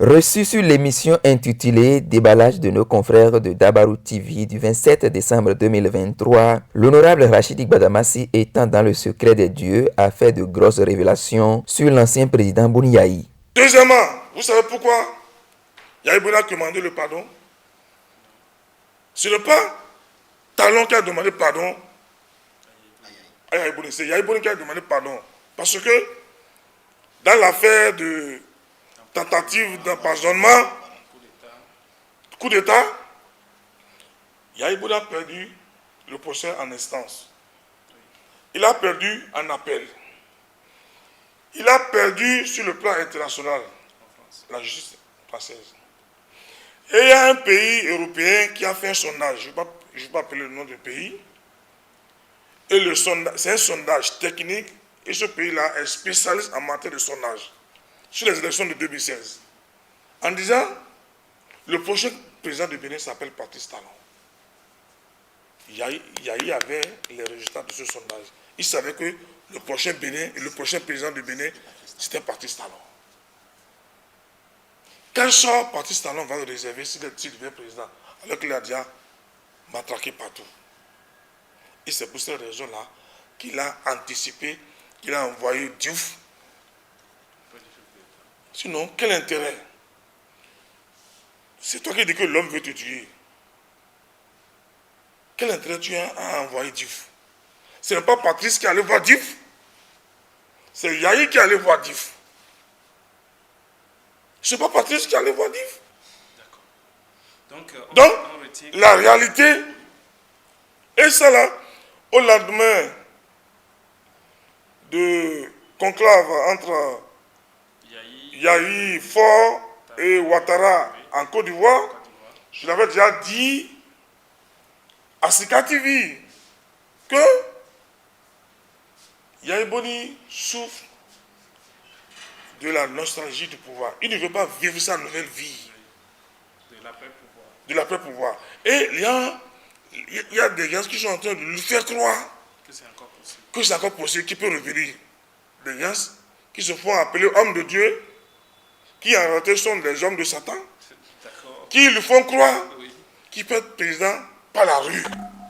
Reçu sur l'émission intitulée Déballage de nos confrères de Dabarou TV du 27 décembre 2023, l'honorable Rachidi Gbadamassi, étant dans le secret des dieux, a fait de grosses révélations sur l'ancien président Bouniaï. Deuxièmement, vous savez pourquoi Yahya Bouni a demandé le pardon? Ce n'est pas Talon qui a demandé pardon à Yahya Bouni, c'est Yahya Bouni qui a demandé pardon. Parce que dans l'affaire de tentative d'empoisonnement, coup d'État, Yahya Bouni a perdu le procès en instance. Il a perdu en appel. Il a perdu sur le plan international, la justice française. Et il y a un pays européen qui a fait un sondage, je ne vais pas appeler le nom du pays, et c'est un sondage technique, et ce pays-là est spécialiste en matière de sondage sur les élections de 2016, en disant, le prochain président du Bénin s'appelle Patrice Talon. Yahya avait les résultats de ce sondage. Il savait que le prochain président du Bénin, c'était Patrice Talon. Quel sort Patrice Talon va le réserver s'il devient président, alors qu'il a déjà matraqué partout? Et c'est pour cette raison-là qu'il a anticipé, qu'il a envoyé Diouf. Sinon, quel intérêt? C'est toi qui dis que l'homme veut te tuer. Quel intérêt tu as à envoyer Diouf? Ce n'est pas Patrice qui allait voir Diouf, c'est Yahya qui allait voir Diouf. Ce n'est pas Patrice qui allait voir Diouf. Donc, la réalité, et ça là, au lendemain de conclave entre Yahya, Faure et Ouattara en Côte d'Ivoire, je l'avais déjà dit à Sika TV que Yahya Bouni souffre de la nostalgie du pouvoir. Il ne veut pas vivre sa nouvelle vie. De l'après-pouvoir. Et il y a des gens qui sont en train de lui faire croire que c'est encore possible, qu'il peut revenir. Des gens qui se font appeler hommes de Dieu, qui en réalité sont des hommes de Satan, qui lui font croire qu'il peut être président par la rue.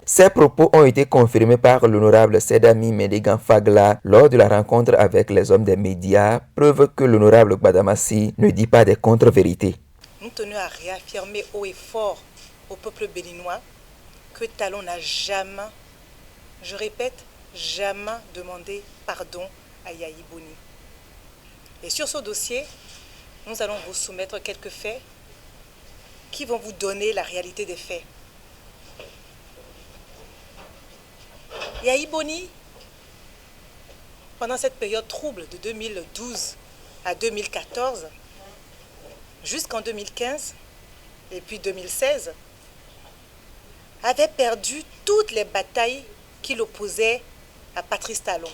Ces propos ont été confirmés par l'honorable Sedami Médégan Fagla lors de la rencontre avec les hommes des médias, preuve que l'honorable Gbadamassi ne dit pas des contre-vérités. Nous tenons à réaffirmer haut et fort au peuple béninois que Talon n'a jamais, je répète, jamais demandé pardon à Yahya Bouni. Et sur ce dossier, nous allons vous soumettre quelques faits qui vont vous donner la réalité des faits. Yahya Bouni, pendant cette période trouble de 2012 à 2014, jusqu'en 2015 et puis 2016, avait perdu toutes les batailles qui l'opposaient à Patrice Talon.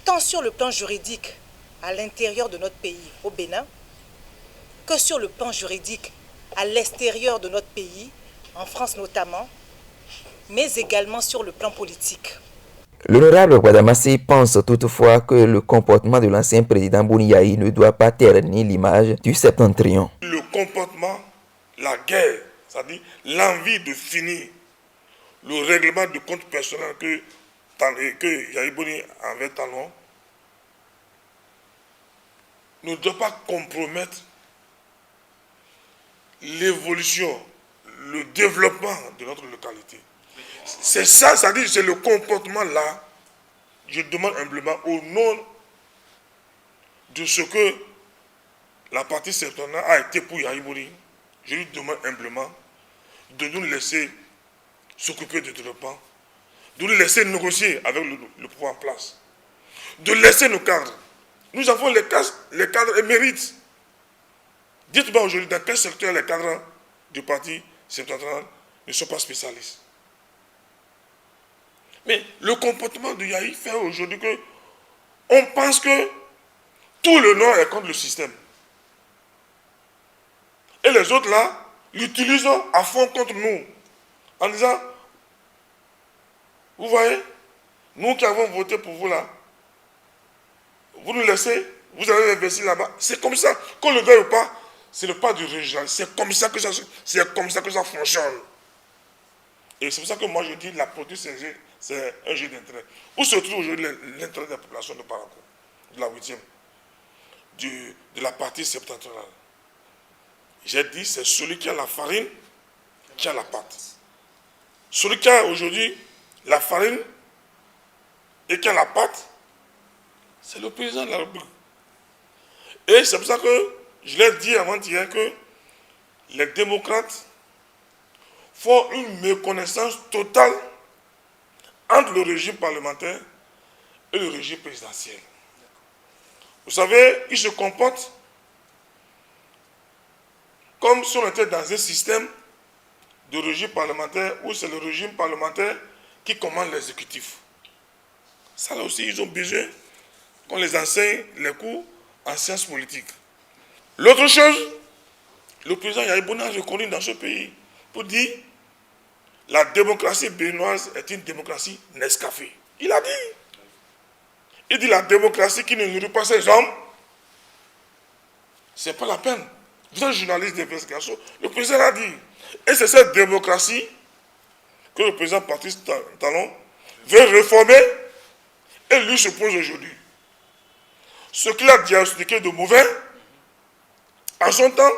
Tant sur le plan juridique à l'intérieur de notre pays, au Bénin, que sur le plan juridique à l'extérieur de notre pays, en France notamment, mais également sur le plan politique. L'honorable Gbadamassi pense toutefois que le comportement de l'ancien président Bouniaï ne doit pas ternir l'image du septentrion. Le comportement, la guerre, c'est-à-dire l'envie de finir, le règlement de compte personnel que Yahya Bouni avait Talon, ne doit pas compromettre l'évolution, le développement de notre localité. C'est ça, c'est-à-dire c'est le comportement là. Je demande humblement au nom de ce que la partie septentrionale a été pour Yahya Bouni, je lui demande humblement de nous laisser s'occuper du développement, de nous laisser négocier avec le pouvoir en place, de laisser nos cadres. Nous avons les cadres émérites. Dites-moi aujourd'hui dans quel secteur les cadres du parti septentrional ne sont pas spécialistes. Mais le comportement de Yahya fait aujourd'hui que on pense que tout le Nord est contre le système. Et les autres là l'utilisent à fond contre nous. En disant, vous voyez, nous qui avons voté pour vous là, vous nous laissez vous allez investir là-bas. C'est comme ça, qu'on le veuille ou pas, c'est le pas du régional. C'est comme ça que ça fonctionne. Et c'est pour ça que moi je dis la politique, c'est un jeu d'intérêt. Où se trouve aujourd'hui l'intérêt de la population de Parakou, de la 8e, de la partie septentrionale? J'ai dit, c'est celui qui a la farine, qui a la pâte. Celui qui a aujourd'hui la farine et qui a la pâte, c'est le président de la République. Et c'est pour ça que je l'ai dit avant-hier que les démocrates font une méconnaissance totale entre le régime parlementaire et le régime présidentiel. Vous savez, ils se comportent comme si on était dans un système de régime parlementaire où c'est le régime parlementaire qui commande l'exécutif. Ça là aussi, ils ont besoin qu'on les enseigne les cours en sciences politiques. L'autre chose, le président Yahya Bouni a reconnu dans ce pays pour dire la démocratie béninoise est une démocratie Nescafé. Il a dit. Il dit la démocratie qui ne nourrit pas ses hommes, c'est pas la peine. Vous êtes journaliste d'investigation, le président a dit. Et c'est cette démocratie que le président Patrice Talon veut réformer et lui se pose aujourd'hui. Ce qu'il a diagnostiqué de mauvais, en son temps,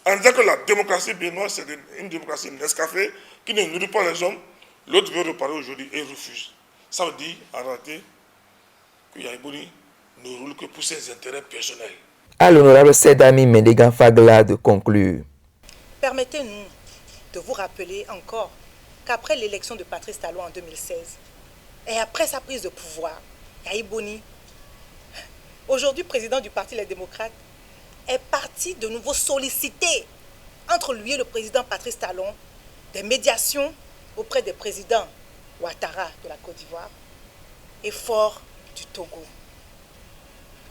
en disant que la démocratie béninoise c'est une démocratie Nescafé qui ne nourrit pas les hommes, l'autre veut reparler aujourd'hui et refuse. Ça veut dire, en réalité, que Yahya Bouni ne roule que pour ses intérêts personnels. À l'honorable Sedami Mendegan Fagla de conclure. Permettez-nous de vous rappeler encore qu'après l'élection de Patrice Talon en 2016 et après sa prise de pouvoir, Yahya Bouni, aujourd'hui président du Parti Les Démocrates, est parti de nouveau solliciter entre lui et le président Patrice Talon des médiations auprès des présidents Ouattara de la Côte d'Ivoire et Faure du Togo.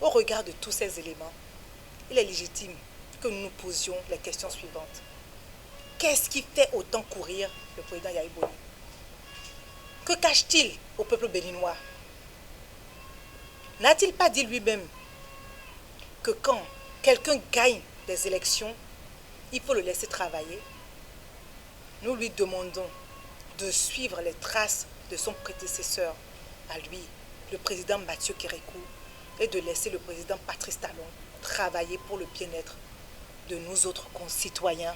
Au regard de tous ces éléments, il est légitime que nous nous posions les questions suivantes. Qu'est-ce qui fait autant courir le président Yahya Bouni? Que cache-t-il au peuple béninois? N'a-t-il pas dit lui-même que quand quelqu'un gagne des élections, il faut le laisser travailler? Nous lui demandons de suivre les traces de son prédécesseur à lui, le président Mathieu Kérékou, et de laisser le président Patrice Talon travailler pour le bien-être de nous autres concitoyens